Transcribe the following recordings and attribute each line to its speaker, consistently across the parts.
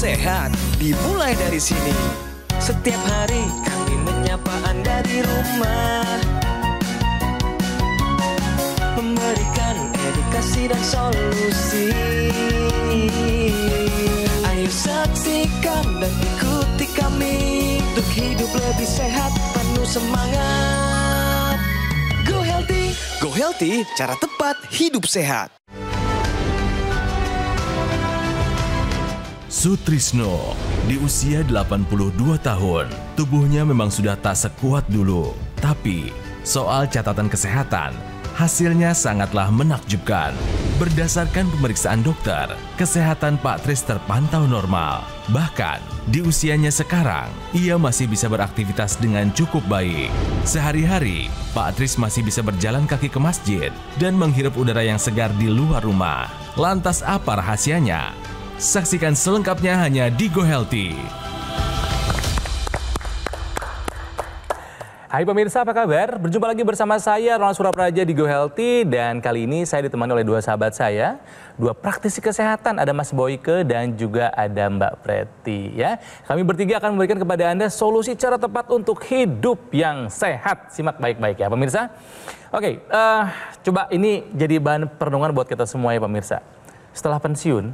Speaker 1: sehat dimulai dari sini. Setiap hari kami menyapa Anda di rumah, memberikan edukasi dan solusi. Ayo saksikan dan ikuti kami untuk hidup lebih sehat, penuh semangat. Go Healthy, Go Healthy, cara tepat hidup sehat.
Speaker 2: Sutrisno, di usia 82 tahun, tubuhnya memang sudah tak sekuat dulu. Tapi, soal catatan kesehatan, hasilnya sangatlah menakjubkan. Berdasarkan pemeriksaan dokter, kesehatan Pak Tris terpantau normal. Bahkan, di usianya sekarang, ia masih bisa beraktivitas dengan cukup baik. Sehari-hari, Pak Tris masih bisa berjalan kaki ke masjid dan menghirup udara yang segar di luar rumah. Lantas apa rahasianya? Saksikan selengkapnya hanya di Go Healthy.
Speaker 3: Hai pemirsa, apa kabar? Berjumpa lagi bersama saya, Ronald Surapraja di Go Healthy. Dan kali ini saya ditemani oleh dua sahabat saya, dua praktisi kesehatan. Ada Mas Boyke dan juga ada Mbak Preti. Ya, kami bertiga akan memberikan kepada Anda solusi cara tepat untuk hidup yang sehat. Simak baik-baik ya pemirsa. Oke, coba ini jadi bahan perenungan buat kita semua ya pemirsa. Setelah pensiun,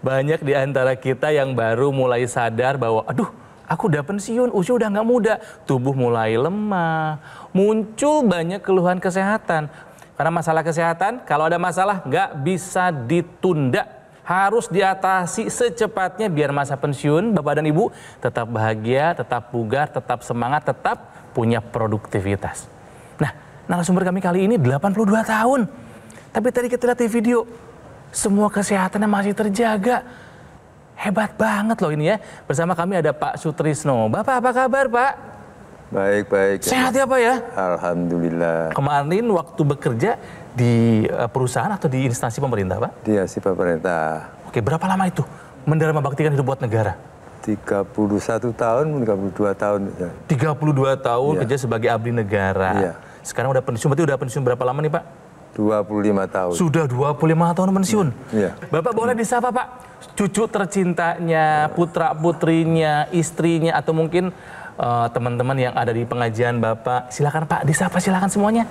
Speaker 3: banyak di antara kita yang baru mulai sadar bahwa aduh, aku udah pensiun, usia udah nggak muda, tubuh mulai lemah, muncul banyak keluhan kesehatan. Karena masalah kesehatan, kalau ada masalah nggak bisa ditunda, harus diatasi secepatnya biar masa pensiun Bapak dan Ibu tetap bahagia, tetap bugar, tetap semangat, tetap punya produktivitas. Nah, narasumber kami kali ini 82 tahun. Tapi tadi kita lihat di video, semua kesehatannya masih terjaga. Hebat banget loh ini ya. Bersama kami ada Pak Sutrisno. Bapak apa kabar Pak?
Speaker 4: Baik-baik.
Speaker 3: Sehat ya Pak ya?
Speaker 4: Alhamdulillah.
Speaker 3: Kemarin waktu bekerja di perusahaan atau di instansi pemerintah Pak?
Speaker 4: Di instansi pemerintah.
Speaker 3: Oke, berapa lama itu mendarma baktikan hidup buat negara?
Speaker 4: 31 tahun, 32 tahun.
Speaker 3: 32 tahun
Speaker 4: ya.
Speaker 3: Kerja sebagai abdi negara.
Speaker 4: Ya.
Speaker 3: Sekarang udah pensiun, berarti udah pensiun berapa lama nih Pak?
Speaker 4: 25 tahun.
Speaker 3: Sudah 25 tahun pensiun.
Speaker 4: Iya.
Speaker 3: Bapak boleh disapa Pak? Cucu tercintanya, putra-putrinya, istrinya, atau mungkin teman-teman yang ada di pengajian Bapak. Silakan Pak, disapa silakan semuanya.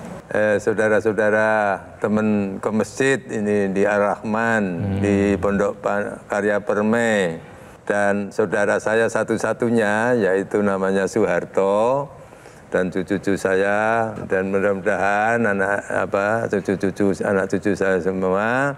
Speaker 4: Saudara-saudara teman ke masjid ini di Ar-Rahman, di Pondok Karya Permai. Dan saudara saya satu-satunya yaitu namanya Soeharto. Dan cucu-cucu saya, dan mudah-mudahan anak cucu saya semua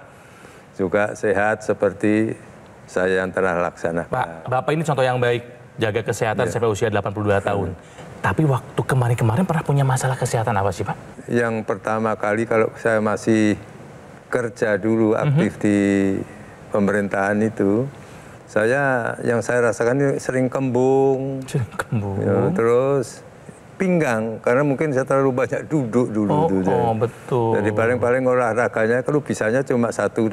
Speaker 4: juga sehat seperti saya yang telah laksanakan.
Speaker 3: Pak, Bapak ini contoh yang baik, jaga kesehatan sampai usia 82 tahun. Tapi waktu kemarin pernah punya masalah kesehatan apa sih Pak?
Speaker 4: Yang pertama kali kalau saya masih kerja dulu aktif di pemerintahan itu, yang saya rasakan ini sering kembung.
Speaker 3: Sering kembung.
Speaker 4: Ya, terus pinggang, karena mungkin saya terlalu banyak duduk dulu.
Speaker 3: Betul.
Speaker 4: Jadi paling-paling olahraganya kalau bisanya cuma Sabtu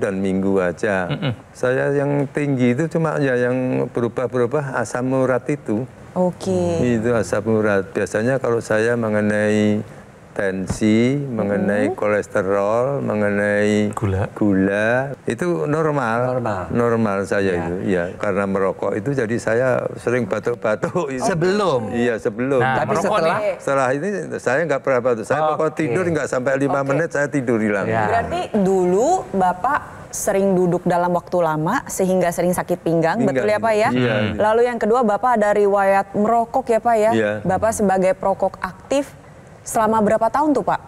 Speaker 4: dan Minggu aja. Saya yang tinggi itu cuma ya yang berubah-berubah asam urat itu.
Speaker 5: Oke.
Speaker 4: Itu asam urat. Biasanya kalau saya mengenai tensi, mengenai kolesterol, mengenai gula itu normal saya itu. Iya, karena merokok itu jadi saya sering batuk-batuk.
Speaker 5: Sebelum?
Speaker 4: Iya, sebelum.
Speaker 3: Nah,
Speaker 5: tapi
Speaker 4: setelah ini saya nggak pernah batuk. Saya pokoknya tidur nggak sampai 5 menit saya tidur hilang.
Speaker 3: Ya.
Speaker 5: Berarti dulu Bapak sering duduk dalam waktu lama sehingga sering sakit pinggang, betul ya Pak ya?
Speaker 4: Iya.
Speaker 5: Lalu yang kedua Bapak ada riwayat merokok ya Pak ya?
Speaker 4: Iya.
Speaker 5: Bapak sebagai perokok aktif selama berapa tahun tuh Pak?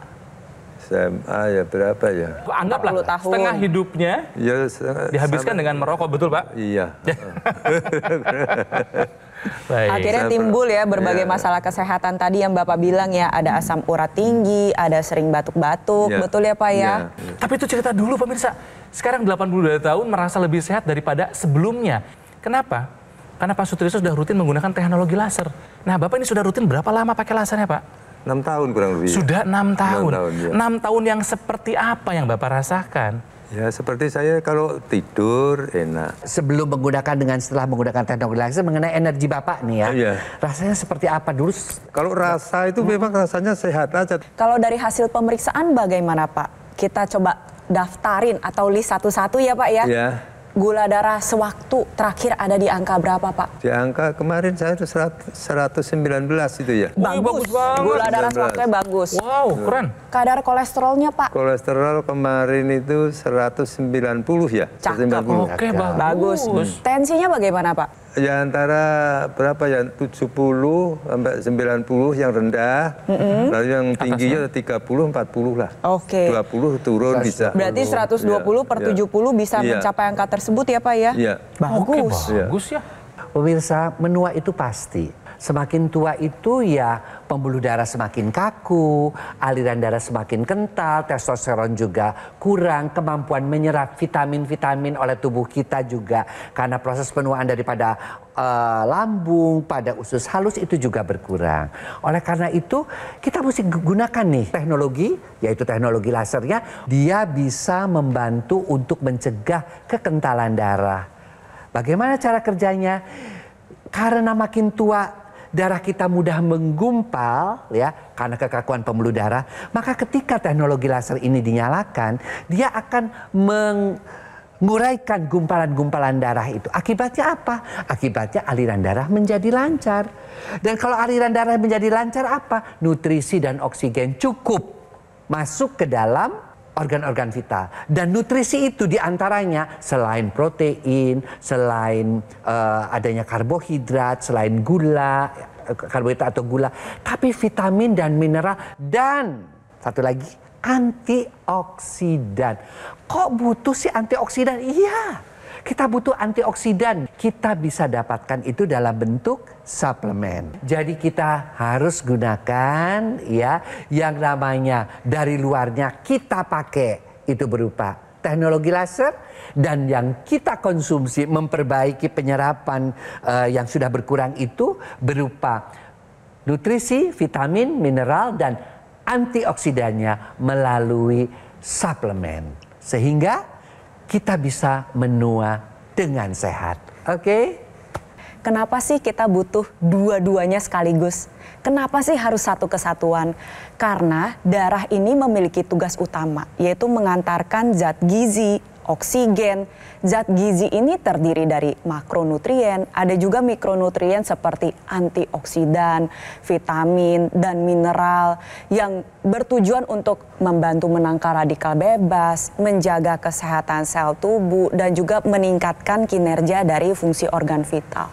Speaker 4: SMA ya berapa ya?
Speaker 3: Anggaplah
Speaker 5: 40 tahun.
Speaker 3: setengah hidupnya
Speaker 4: Ya,
Speaker 3: dihabiskan dengan merokok, betul Pak?
Speaker 4: Iya.
Speaker 3: Baik.
Speaker 5: Akhirnya timbul ya berbagai masalah kesehatan tadi yang Bapak bilang ya, ada asam urat tinggi, ada sering batuk-batuk, betul ya Pak ya?
Speaker 3: Tapi itu cerita dulu pemirsa. Sekarang 82 tahun merasa lebih sehat daripada sebelumnya. Kenapa? Karena Pak Sutrisno sudah rutin menggunakan teknologi laser. Nah Bapak ini sudah rutin berapa lama pakai lasernya Pak?
Speaker 4: 6 tahun kurang lebih.
Speaker 3: Sudah 6 tahun.
Speaker 4: 6 tahun, ya.
Speaker 3: 6 tahun yang seperti apa yang Bapak rasakan?
Speaker 4: Ya seperti saya kalau tidur enak.
Speaker 6: Sebelum menggunakan setelah menggunakan teknologi laser mengenai energi Bapak nih ya.
Speaker 4: Iya.
Speaker 6: Rasanya seperti apa dulu?
Speaker 4: Kalau rasa itu memang rasanya sehat aja.
Speaker 5: Kalau dari hasil pemeriksaan bagaimana Pak? Kita coba daftarin atau list satu-satu ya Pak ya?
Speaker 4: Ya.
Speaker 5: gula darah sewaktu terakhir ada di angka berapa, Pak?
Speaker 4: Di angka kemarin saya itu 119 itu ya.
Speaker 5: Bagus banget. Gula darah sewaktunya bagus.
Speaker 3: Wow, keren.
Speaker 5: Kadar kolesterolnya, Pak?
Speaker 4: Kolesterol kemarin itu 190 ya.
Speaker 5: Cakep.
Speaker 4: 190.
Speaker 3: Oke,
Speaker 5: Bagus. Tensinya bagaimana, Pak?
Speaker 4: Ya antara berapa ya, 70 sampai 90 yang rendah, lalu yang tingginya 30-40 lah.
Speaker 5: Oke.
Speaker 4: 20 turun bisa.
Speaker 5: Berarti 120 per 70 bisa
Speaker 4: Iya.
Speaker 5: mencapai angka tersebut ya, Pak ya?
Speaker 4: Iya.
Speaker 5: Bagus.
Speaker 3: Bagus ya.
Speaker 6: Pemirsa, menua itu pasti. Semakin tua itu ya pembuluh darah semakin kaku, aliran darah semakin kental, testosteron juga kurang, kemampuan menyerap vitamin-vitamin oleh tubuh kita juga. Karena proses penuaan daripada lambung pada usus halus itu juga berkurang. Oleh karena itu kita mesti gunakan nih teknologi, yaitu teknologi lasernya. Dia bisa membantu untuk mencegah kekentalan darah. Bagaimana cara kerjanya? Karena makin tua darah kita mudah menggumpal ya karena kekakuan pembuluh darah, maka ketika teknologi laser ini dinyalakan, dia akan menguraikan gumpalan-gumpalan darah itu. Akibatnya apa? Akibatnya aliran darah menjadi lancar. Dan kalau aliran darah menjadi lancar apa? Nutrisi dan oksigen cukup masuk ke dalam organ-organ vital. Dan nutrisi itu diantaranya selain protein, selain adanya karbohidrat, selain gula, karbohidrat atau gula, tapi vitamin dan mineral, dan satu lagi antioksidan. Kok butuh sih antioksidan? Iya, kita butuh antioksidan. Kita bisa dapatkan itu dalam bentuk suplemen. Jadi kita harus gunakan ya yang namanya dari luarnya kita pakai itu berupa teknologi laser, dan yang kita konsumsi memperbaiki penyerapan yang sudah berkurang itu berupa nutrisi, vitamin, mineral, dan antioksidannya melalui suplemen. Sehingga kita bisa menua dengan sehat. Oke?
Speaker 5: Kenapa sih kita butuh dua-duanya sekaligus? Kenapa sih harus satu kesatuan? Karena darah ini memiliki tugas utama, yaitu mengantarkan zat gizi, oksigen. Zat gizi ini terdiri dari makronutrien, ada juga mikronutrien seperti antioksidan, vitamin, dan mineral yang bertujuan untuk membantu menangkal radikal bebas, menjaga kesehatan sel tubuh, dan juga meningkatkan kinerja dari fungsi organ vital.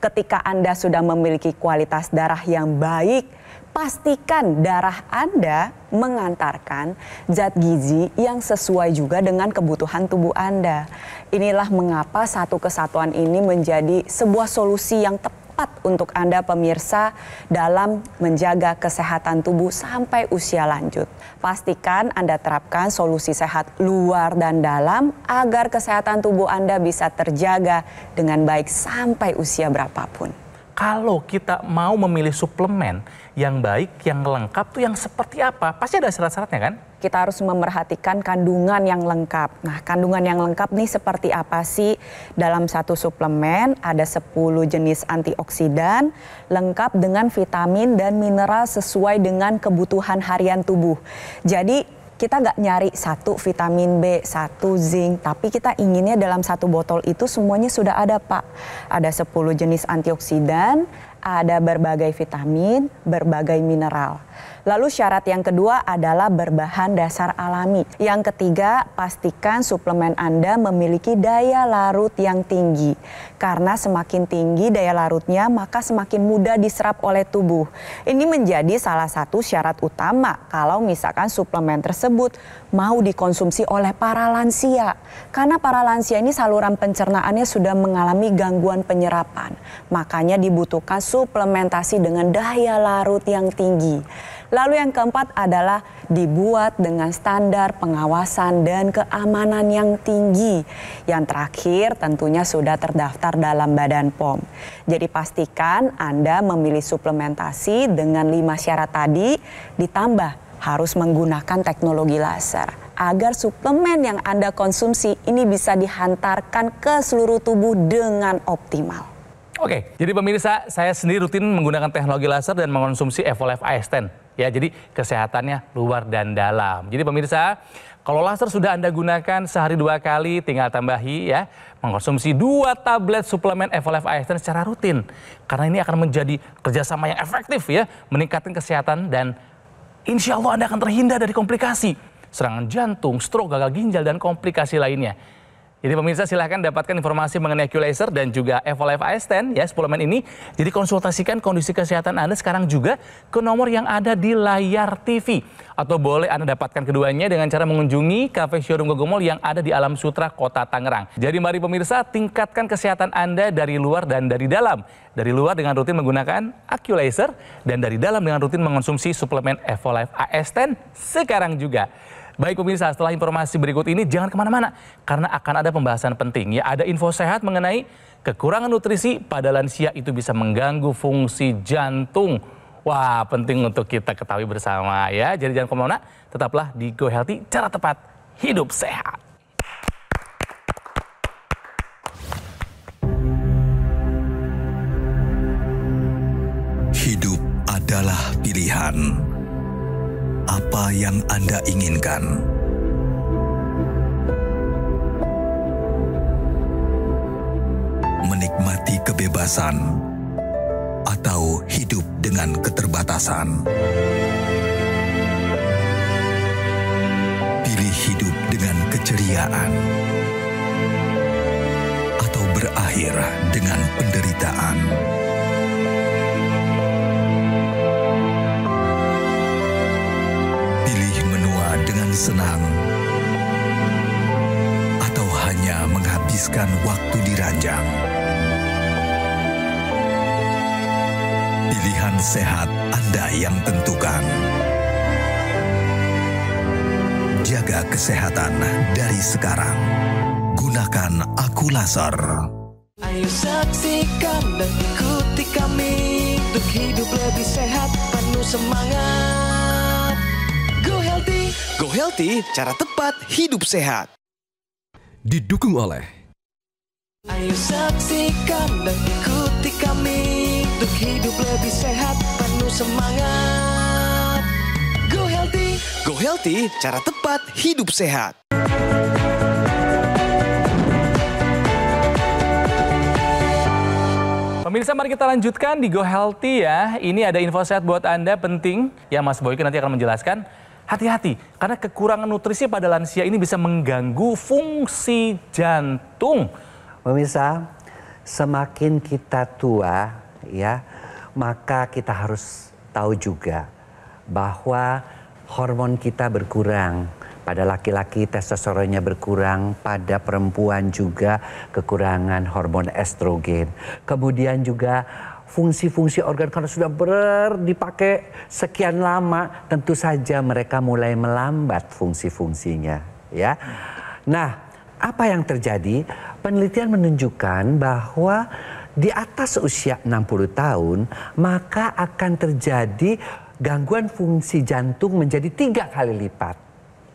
Speaker 5: Ketika Anda sudah memiliki kualitas darah yang baik, pastikan darah Anda mengantarkan zat gizi yang sesuai juga dengan kebutuhan tubuh Anda. Inilah mengapa satu kesatuan ini menjadi sebuah solusi yang tepat untuk Anda pemirsa dalam menjaga kesehatan tubuh sampai usia lanjut. Pastikan Anda terapkan solusi sehat luar dan dalam agar kesehatan tubuh Anda bisa terjaga dengan baik sampai usia berapapun.
Speaker 3: Kalau kita mau memilih suplemen yang baik, yang lengkap tuh yang seperti apa? Pasti ada syarat-syaratnya kan?
Speaker 5: Kita harus memerhatikan kandungan yang lengkap. Nah, kandungan yang lengkap nih seperti apa sih? Dalam satu suplemen ada 10 jenis antioksidan lengkap dengan vitamin dan mineral sesuai dengan kebutuhan harian tubuh. Jadi kita nggak nyari satu vitamin B, satu zinc, tapi kita inginnya dalam satu botol itu semuanya sudah ada, Pak. Ada 10 jenis antioksidan, ada berbagai vitamin, berbagai mineral. Lalu syarat yang kedua adalah berbahan dasar alami. Yang ketiga, pastikan suplemen Anda memiliki daya larut yang tinggi. Karena semakin tinggi daya larutnya, maka semakin mudah diserap oleh tubuh. Ini menjadi salah satu syarat utama kalau misalkan suplemen tersebut mau dikonsumsi oleh para lansia. Karena para lansia ini saluran pencernaannya sudah mengalami gangguan penyerapan. Makanya dibutuhkan suplementasi dengan daya larut yang tinggi. Lalu yang keempat adalah dibuat dengan standar pengawasan dan keamanan yang tinggi. Yang terakhir tentunya sudah terdaftar dalam Badan POM. Jadi pastikan Anda memilih suplementasi dengan 5 syarat tadi, ditambah harus menggunakan teknologi laser agar suplemen yang Anda konsumsi ini bisa dihantarkan ke seluruh tubuh dengan optimal.
Speaker 3: Oke, jadi pemirsa, saya sendiri rutin menggunakan teknologi laser dan mengkonsumsi Evolife AS10. Ya, jadi kesehatannya luar dan dalam. Jadi pemirsa, Kalau laser sudah Anda gunakan sehari 2 kali, tinggal tambahi ya, mengkonsumsi 2 tablet suplemen Evolve ASN secara rutin. Karena ini akan menjadi kerjasama yang efektif ya, meningkatkan kesehatan dan insya Allah Anda akan terhindar dari komplikasi, serangan jantung, stroke, gagal ginjal, dan komplikasi lainnya. Jadi pemirsa silahkan dapatkan informasi mengenai AccuLaser dan juga Evolve AS10 ya, suplemen ini. Jadi konsultasikan kondisi kesehatan Anda sekarang juga ke nomor yang ada di layar TV. Atau boleh Anda dapatkan keduanya dengan cara mengunjungi Cafe Showroom Gogomall yang ada di Alam Sutra, Kota Tangerang. Jadi mari pemirsa tingkatkan kesehatan Anda dari luar dan dari dalam. Dari luar dengan rutin menggunakan AccuLaser dan dari dalam dengan rutin mengonsumsi suplemen Evolve AS10 sekarang juga. Baik pemirsa, setelah informasi berikut ini jangan kemana-mana karena akan ada pembahasan penting ya, ada info sehat mengenai kekurangan nutrisi pada lansia itu bisa mengganggu fungsi jantung. Wah, penting untuk kita ketahui bersama ya. Jadi jangan kemana-mana, tetaplah di Go Healthy, cara tepat hidup sehat.
Speaker 7: Hidup adalah pilihan. Apa yang Anda inginkan? Menikmati kebebasan atau hidup dengan keterbatasan? Pilih hidup dengan keceriaan atau berakhir dengan penderitaan? Dengan senang atau hanya menghabiskan waktu di ranjang. Pilihan sehat Anda yang tentukan. Jaga kesehatan dari sekarang. Gunakan AccuLaser.
Speaker 1: Ayo saksikan dan ikuti kami untuk hidup lebih sehat, penuh semangat. Go Healthy, Go Healthy, cara tepat hidup sehat.
Speaker 2: Didukung oleh
Speaker 1: Ayo saksikan dan ikuti kami untuk hidup lebih sehat, penuh semangat. Go Healthy, Go Healthy, cara tepat hidup sehat.
Speaker 3: Pemirsa, mari kita lanjutkan di Go Healthy ya. Ini ada info sehat buat Anda penting yang Mas Boyke nanti akan menjelaskan. Hati-hati, karena kekurangan nutrisi pada lansia ini bisa mengganggu fungsi jantung.
Speaker 6: Pemirsa, semakin kita tua ya, maka kita harus tahu juga bahwa hormon kita berkurang. Pada laki-laki testosteronnya berkurang, pada perempuan juga kekurangan hormon estrogen. Kemudian juga fungsi-fungsi organ kalau sudah dipakai sekian lama, tentu saja mereka mulai melambat fungsi-fungsinya ya. Nah, apa yang terjadi? Penelitian menunjukkan bahwa di atas usia 60 tahun maka akan terjadi gangguan fungsi jantung menjadi 3 kali lipat.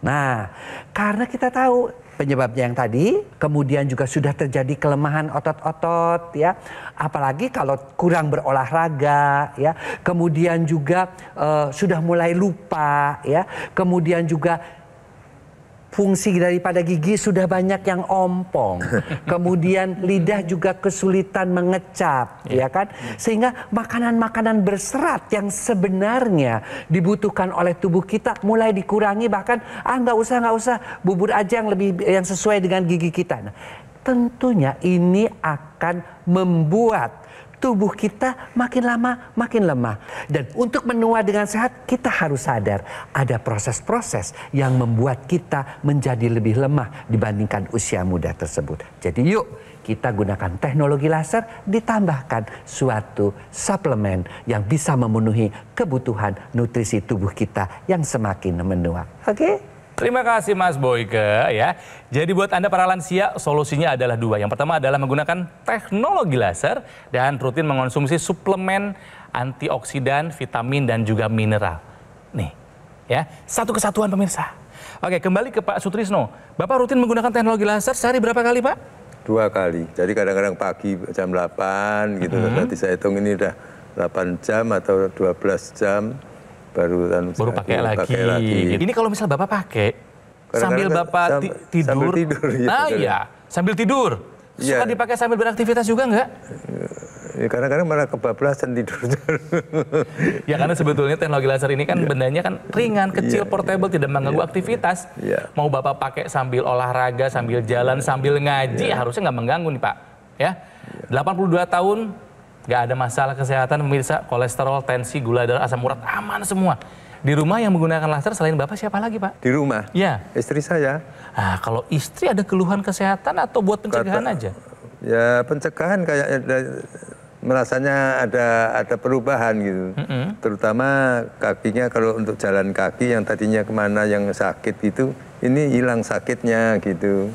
Speaker 6: Nah, karena kita tahu penyebabnya yang tadi, kemudian juga sudah terjadi kelemahan otot-otot ya, apalagi kalau kurang berolahraga ya, kemudian juga sudah mulai lupa ya, kemudian juga fungsi daripada gigi sudah banyak yang ompong, kemudian lidah juga kesulitan mengecap, ya kan? Sehingga makanan-makanan berserat yang sebenarnya dibutuhkan oleh tubuh kita mulai dikurangi, bahkan nggak usah bubur aja yang sesuai dengan gigi kita. Nah, tentunya ini akan membuat tubuh kita makin lama makin lemah. Dan untuk menua dengan sehat, kita harus sadar ada proses-proses yang membuat kita menjadi lebih lemah dibandingkan usia muda tersebut. Jadi yuk kita gunakan teknologi laser ditambahkan suatu suplemen yang bisa memenuhi kebutuhan nutrisi tubuh kita yang semakin menua. Oke?
Speaker 3: Terima kasih Mas Boyke ya. Jadi buat Anda para lansia, solusinya adalah 2. Yang pertama adalah menggunakan teknologi laser dan rutin mengonsumsi suplemen antioksidan, vitamin dan juga mineral. Nih, ya, satu kesatuan pemirsa. Oke, kembali ke Pak Sutrisno. Bapak rutin menggunakan teknologi laser sehari berapa kali, Pak?
Speaker 4: 2 kali. Jadi kadang-kadang pagi jam 8 gitu. Nanti saya hitung ini udah 8 jam atau 12 jam. baru
Speaker 3: pakai lagi. Ini kalau misal Bapak pakai, sambil Bapak tidur.
Speaker 4: Sambil tidur.
Speaker 3: Sambil tidur. Suka dipakai sambil beraktivitas juga nggak?
Speaker 4: Ya, kadang-kadang malah kebablasan tidur.
Speaker 3: Ya karena sebetulnya teknologi laser ini kan bendanya kan ringan, kecil, portable, tidak mengganggu aktivitas. Mau Bapak pakai sambil olahraga, sambil jalan, sambil ngaji, harusnya nggak mengganggu nih Pak. Ya, 82 tahun, nggak ada masalah kesehatan, pemirsa, kolesterol, tensi, gula darah, asam urat, aman semua. Di rumah yang menggunakan laser selain Bapak siapa lagi Pak?
Speaker 4: Di rumah?
Speaker 3: Ya.
Speaker 4: Istri saya.
Speaker 3: Kalau istri ada keluhan kesehatan atau buat pencegahan aja?
Speaker 4: Ya pencegahan kayaknya merasanya ada perubahan gitu. Terutama kakinya, kalau untuk jalan kaki yang tadinya kemana yang sakit gitu, ini hilang sakitnya gitu.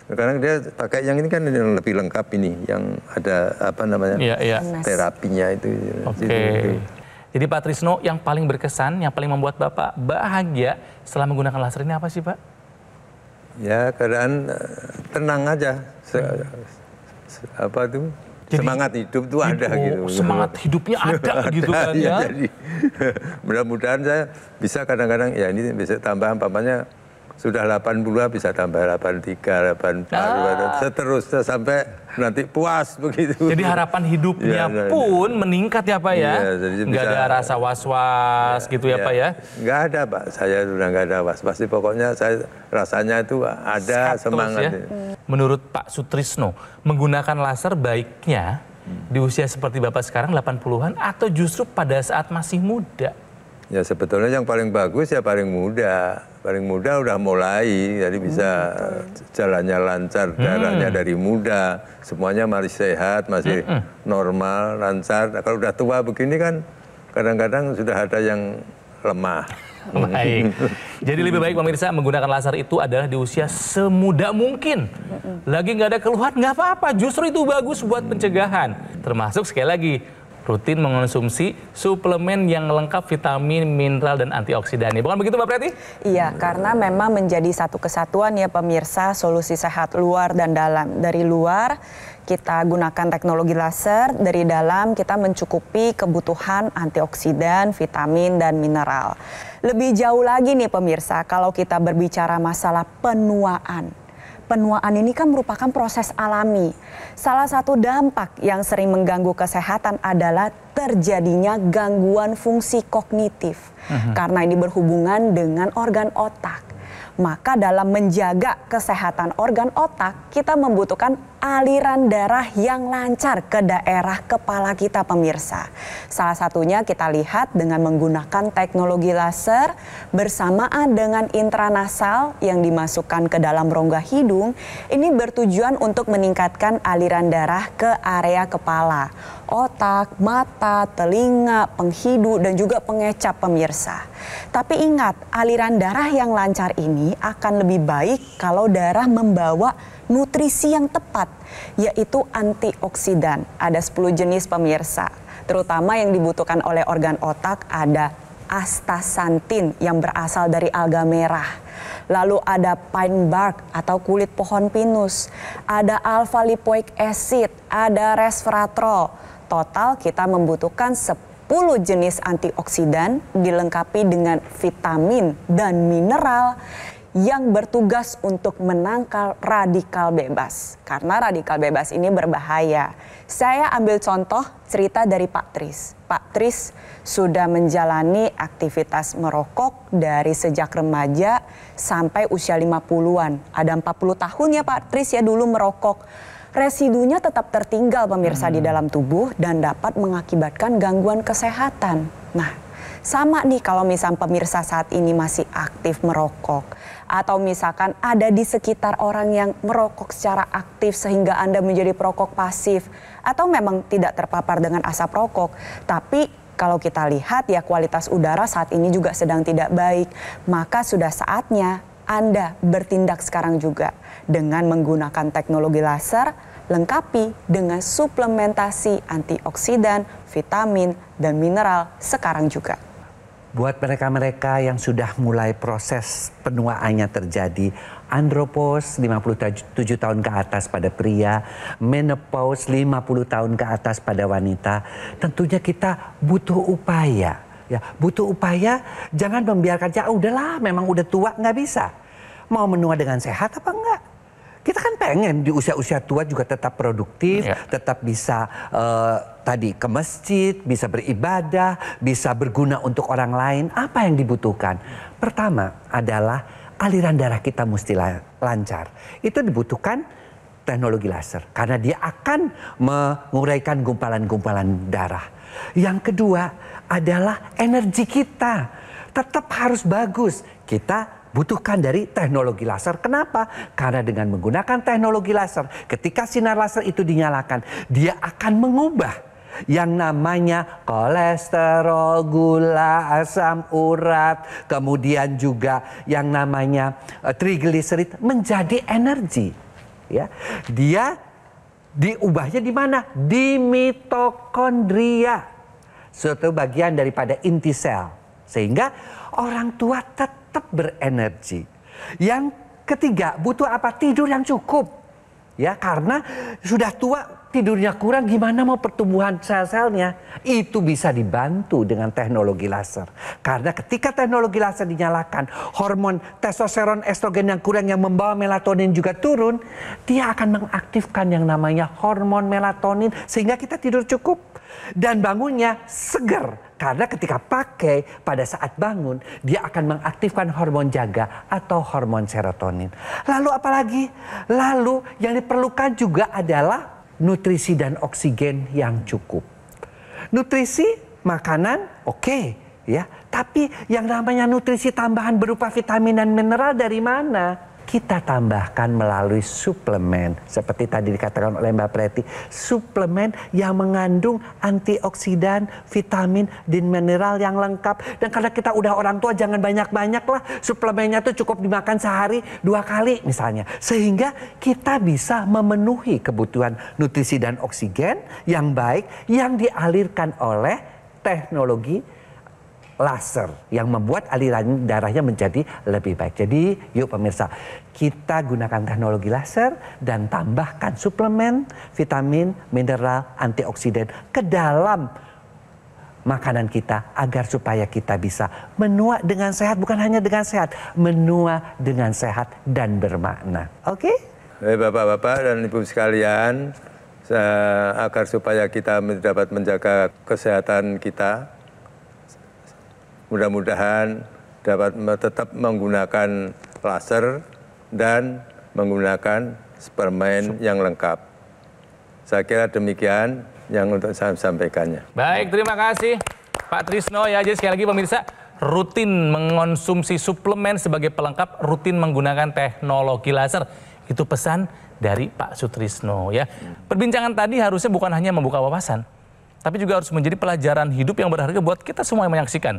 Speaker 4: Sekarang dia pakai yang ini kan yang lebih lengkap ini, yang ada apa namanya terapinya itu.
Speaker 3: Oke. Jadi Pak Trisno, yang paling berkesan, yang paling membuat Bapak bahagia setelah menggunakan laser ini apa sih Pak?
Speaker 4: Ya keadaan tenang aja. Apa tuh? Jadi, semangat hidup tuh ada gitu.
Speaker 3: Semangat hidupnya ada gitu kan ya.
Speaker 4: Jadi mudah-mudahan saya bisa kadang-kadang ya ini bisa tambah umpamanya sudah 80 bisa tambah 83, 84, seterusnya sampai nanti puas begitu.
Speaker 3: Jadi harapan hidupnya pun meningkat ya Pak ya. Nggak ada rasa was-was gitu ya Pak ya.
Speaker 4: Nggak ada Pak, saya sudah nggak ada was-was. Pokoknya saya rasanya itu ada semangat. Ya.
Speaker 3: Menurut Pak Sutrisno, menggunakan laser baiknya di usia seperti Bapak sekarang 80-an atau justru pada saat masih muda?
Speaker 4: Ya sebetulnya yang paling bagus ya paling muda. Paling muda udah mulai, jadi bisa jalannya lancar, darahnya dari muda, semuanya masih sehat, masih normal, lancar. Nah, kalau udah tua begini kan kadang-kadang sudah ada yang lemah.
Speaker 3: Baik. Jadi lebih baik pemirsa menggunakan laser itu adalah di usia semuda mungkin. Lagi nggak ada keluhan, nggak apa-apa. Justru itu bagus buat pencegahan. Termasuk sekali lagi, rutin mengonsumsi suplemen yang lengkap vitamin, mineral, dan antioksidan. Bukan begitu Mbak Preti?
Speaker 5: Iya, karena memang menjadi satu kesatuan ya pemirsa, solusi sehat luar dan dalam. Dari luar kita gunakan teknologi laser, dari dalam kita mencukupi kebutuhan antioksidan, vitamin, dan mineral. Lebih jauh lagi nih pemirsa, kalau kita berbicara masalah penuaan. Penuaan ini kan merupakan proses alami. Salah satu dampak yang sering mengganggu kesehatan adalah terjadinya gangguan fungsi kognitif. Karena ini berhubungan dengan organ otak. Maka dalam menjaga kesehatan organ otak, kita membutuhkan aliran darah yang lancar ke daerah kepala kita pemirsa. Salah satunya kita lihat dengan menggunakan teknologi laser bersamaan dengan intranasal yang dimasukkan ke dalam rongga hidung. Ini bertujuan untuk meningkatkan aliran darah ke area kepala, otak, mata, telinga, penghidu, dan juga pengecap pemirsa. Tapi ingat, aliran darah yang lancar ini akan lebih baik kalau darah membawa nutrisi yang tepat, yaitu antioksidan. Ada 10 jenis pemirsa, terutama yang dibutuhkan oleh organ otak ada astaxanthin yang berasal dari alga merah. Lalu ada pine bark atau kulit pohon pinus, ada alpha lipoic acid, ada resveratrol. Total kita membutuhkan 10 jenis antioksidan dilengkapi dengan vitamin dan mineral yang bertugas untuk menangkal radikal bebas. Karena radikal bebas ini berbahaya. Saya ambil contoh cerita dari Pak Tris. Pak Tris sudah menjalani aktivitas merokok dari sejak remaja sampai usia 50-an. Ada 40 tahun ya Pak Tris ya dulu merokok. Residunya tetap tertinggal pemirsa di dalam tubuh dan dapat mengakibatkan gangguan kesehatan. Nah, sama nih kalau misal pemirsa saat ini masih aktif merokok atau misalkan ada di sekitar orang yang merokok secara aktif sehingga Anda menjadi perokok pasif atau memang tidak terpapar dengan asap rokok, tapi kalau kita lihat ya kualitas udara saat ini juga sedang tidak baik, maka sudah saatnya Anda bertindak sekarang juga dengan menggunakan teknologi laser lengkapi dengan suplementasi antioksidan, vitamin, dan mineral sekarang juga.
Speaker 6: Buat mereka-mereka yang sudah mulai proses penuaannya terjadi, andropause 57 tahun ke atas pada pria, menopause 50 tahun ke atas pada wanita, tentunya kita butuh upaya. Ya, butuh upaya, jangan membiarkan, ya udahlah memang udah tua nggak bisa. Mau menua dengan sehat apa enggak? Kita kan pengen di usia-usia tua juga tetap produktif, tetap bisa tadi ke masjid, bisa beribadah, bisa berguna untuk orang lain. Apa yang dibutuhkan? Pertama adalah aliran darah kita mesti lancar. Itu dibutuhkan teknologi laser karena dia akan menguraikan gumpalan-gumpalan darah. Yang kedua adalah energi kita tetap harus bagus. Kita butuhkan dari teknologi laser. Kenapa? Karena dengan menggunakan teknologi laser, ketika sinar laser itu dinyalakan, dia akan mengubah yang namanya kolesterol, gula, asam urat, kemudian juga yang namanya trigliserid menjadi energi. Ya, dia diubahnya di mana? Di mitokondria, suatu bagian daripada inti sel, sehingga orang tua tetap berenergi. Yang ketiga, butuh apa? Tidur yang cukup. Ya, karena sudah tua, tidurnya kurang, gimana mau pertumbuhan sel-selnya? Itu bisa dibantu dengan teknologi laser. Karena ketika teknologi laser dinyalakan, hormon testosteron, estrogen yang kurang yang membawa melatonin juga turun, dia akan mengaktifkan yang namanya hormon melatonin sehingga kita tidur cukup. Dan bangunnya seger. Karena ketika pakai pada saat bangun, dia akan mengaktifkan hormon jaga atau hormon serotonin. Lalu apalagi? Lalu yang diperlukan juga adalah nutrisi dan oksigen yang cukup. Nutrisi, makanan, oke, ya. Tapi yang namanya nutrisi tambahan berupa vitamin dan mineral dari mana? Kita tambahkan melalui suplemen. Seperti tadi dikatakan oleh Mbak Preti, suplemen yang mengandung antioksidan, vitamin, dan mineral yang lengkap. Dan karena kita udah orang tua, jangan banyak-banyak lah. Suplemennya tuh cukup dimakan sehari 2 kali misalnya. Sehingga kita bisa memenuhi kebutuhan nutrisi dan oksigen yang baik yang dialirkan oleh teknologi laser yang membuat aliran darahnya menjadi lebih baik. Jadi yuk pemirsa, kita gunakan teknologi laser dan tambahkan suplemen, vitamin, mineral, antioksidan ke dalam makanan kita agar supaya kita bisa menua dengan sehat, bukan hanya dengan sehat, menua dengan sehat dan bermakna. Oke?
Speaker 4: Bapak-bapak dan Ibu sekalian, agar supaya kita dapat menjaga kesehatan kita, mudah-mudahan dapat tetap menggunakan laser dan menggunakan suplemen yang lengkap. Saya kira demikian yang untuk saya sampaikannya.
Speaker 3: Baik, terima kasih Pak Trisno ya. Jadi sekali lagi pemirsa, rutin mengonsumsi suplemen sebagai pelengkap, rutin menggunakan teknologi laser. Itu pesan dari Pak Sutrisno ya. Perbincangan tadi harusnya bukan hanya membuka wawasan, tapi juga harus menjadi pelajaran hidup yang berharga buat kita semua yang menyaksikan.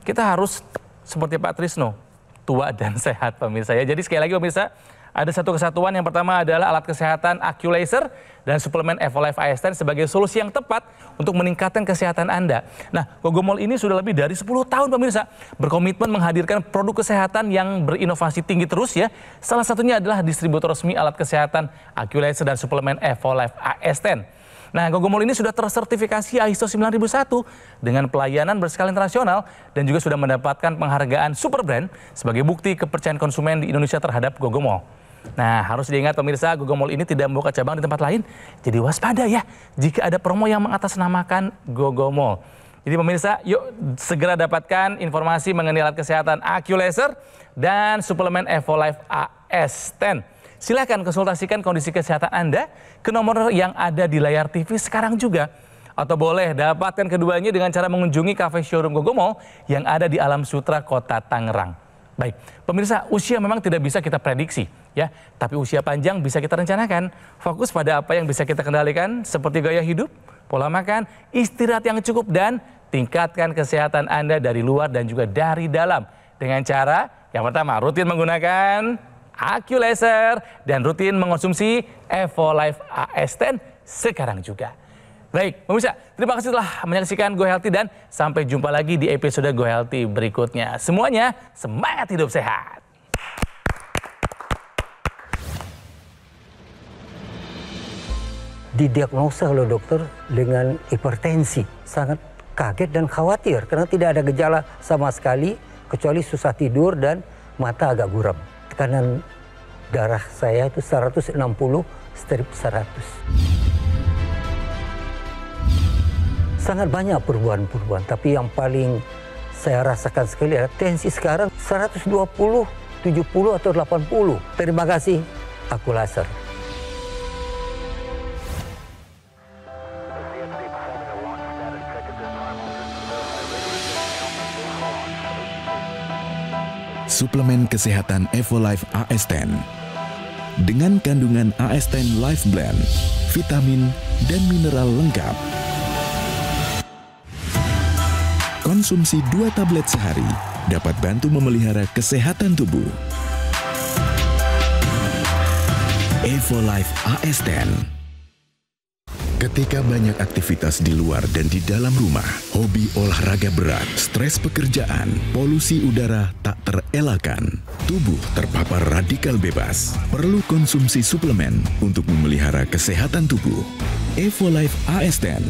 Speaker 3: Kita harus seperti Pak Trisno, tua dan sehat pemirsa ya. Jadi sekali lagi pemirsa, ada satu kesatuan. Yang pertama adalah alat kesehatan AccuLaser dan suplemen Evolife AS10 sebagai solusi yang tepat untuk meningkatkan kesehatan Anda. Nah, Gogomol ini sudah lebih dari 10 tahun pemirsa berkomitmen menghadirkan produk kesehatan yang berinovasi tinggi terus ya. Salah satunya adalah distributor resmi alat kesehatan AccuLaser dan suplemen Evolife AS10. Nah, Gogomol ini sudah tersertifikasi ISO 9001 dengan pelayanan berskala internasional dan juga sudah mendapatkan penghargaan Super Brand sebagai bukti kepercayaan konsumen di Indonesia terhadap Gogomol. Nah, harus diingat pemirsa, Gogomol ini tidak membuka cabang di tempat lain. Jadi waspada ya jika ada promo yang mengatasnamakan Gogomol. Jadi pemirsa, yuk segera dapatkan informasi mengenai alat kesehatan AccuLaser dan suplemen Evolife AS10. Silakan konsultasikan kondisi kesehatan Anda ke nomor yang ada di layar TV sekarang juga. Atau boleh dapatkan keduanya dengan cara mengunjungi kafe showroom Gogomol yang ada di Alam Sutra, Kota Tangerang. Baik, pemirsa, usia memang tidak bisa kita prediksi ya, tapi usia panjang bisa kita rencanakan. Fokus pada apa yang bisa kita kendalikan seperti gaya hidup, pola makan, istirahat yang cukup, dan tingkatkan kesehatan Anda dari luar dan juga dari dalam. Dengan cara yang pertama, rutin menggunakan AccuLaser dan rutin mengonsumsi Evolife AS10 sekarang juga. Baik, pemirsa, terima kasih telah menyaksikan Go Healthy dan sampai jumpa lagi di episode Go Healthy berikutnya. Semuanya semangat hidup sehat.
Speaker 8: Didiagnosa oleh dokter dengan hipertensi. Sangat kaget dan khawatir karena tidak ada gejala sama sekali kecuali susah tidur dan mata agak buram. tekanan darah saya itu 160/100. Sangat banyak perubahan-perubahan, tapi yang paling saya rasakan sekali adalah tensi sekarang 120, 70 atau 80. Terima kasih, aku laser.
Speaker 7: Suplemen kesehatan Evolife AS10 dengan kandungan AS10 Life Blend, vitamin dan mineral lengkap. Konsumsi 2 tablet sehari dapat bantu memelihara kesehatan tubuh. Evolife AS10. Ketika banyak aktivitas di luar dan di dalam rumah, hobi olahraga berat, stres pekerjaan, polusi udara tak terelakkan, tubuh terpapar radikal bebas, perlu konsumsi suplemen untuk memelihara kesehatan tubuh. Evolife AS10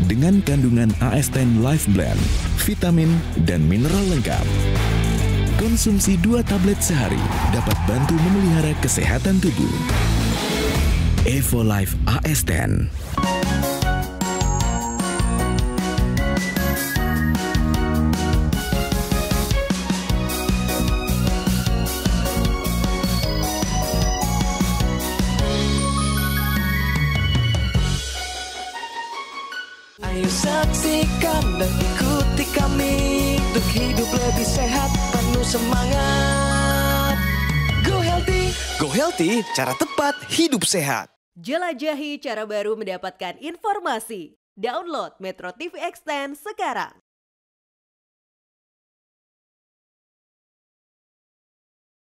Speaker 7: dengan kandungan AS10 Life Blend, vitamin dan mineral lengkap. Konsumsi 2 tablet sehari dapat bantu memelihara kesehatan tubuh. Evolife AS10.
Speaker 1: Ayo saksikan dan ikuti kami untuk hidup lebih sehat, penuh semangat. Go Healthy, cara tepat hidup sehat.
Speaker 9: Jelajahi cara baru mendapatkan informasi. Download Metro TV Extend sekarang.